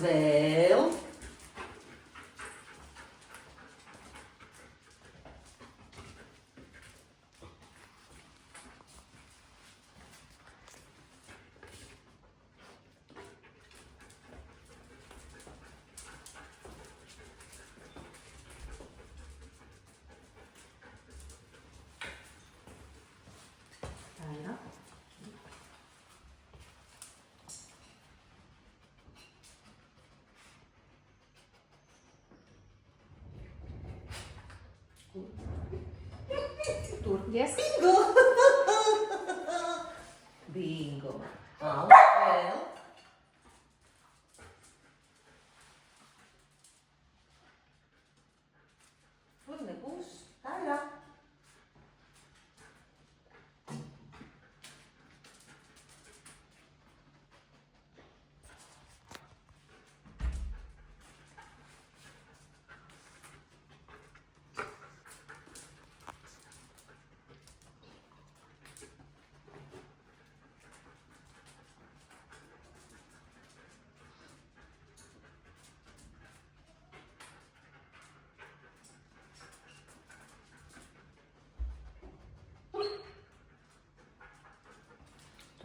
vēl. Vairāk. Tur. Yes. Bingo! Bingo. Vēl. Tur nebūs. Vairāk.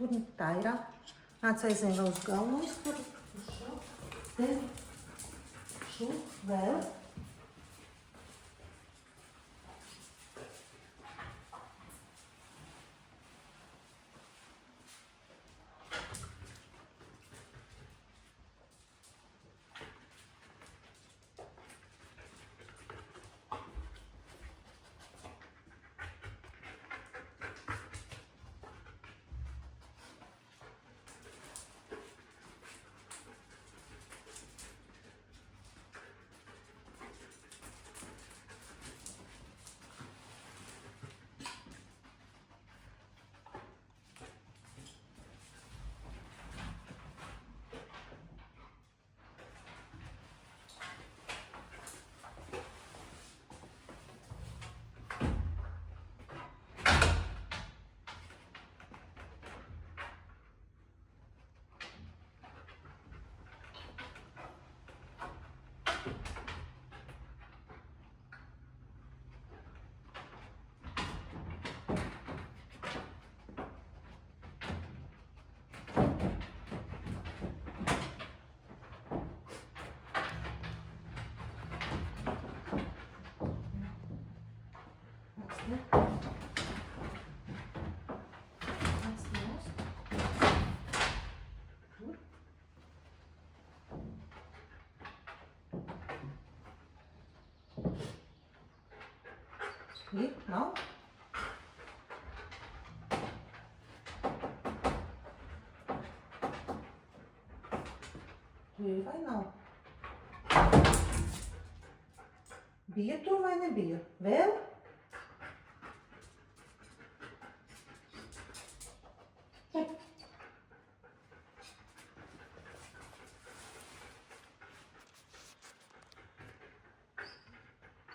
Tur tā ir. Nāc aizvien vēl uz galveno izskatu. Uz šo. Te. Šo. Vēl. Ir, nav? Tur ir vai nav? Bija tur vai nebija? Vēl?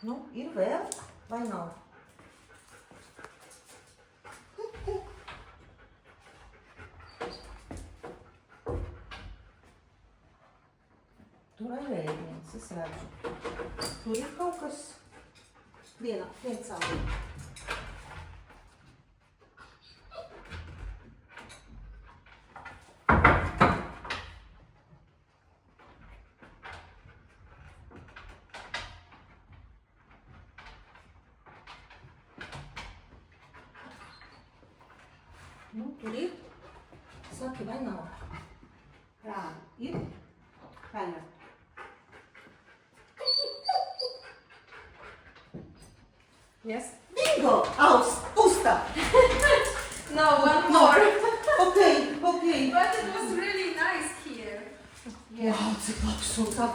Nu, ir vēl vai nav? Tur ir vēl viens, es redzu. Tur ir kaut kas viens cauri. Nu, tur ir. Saki, vai nav? Rādi. Ir? Vairāk. Yes. Bingo! Uzta! No, one more. Okay. But it was really nice here. Wow, cik labs un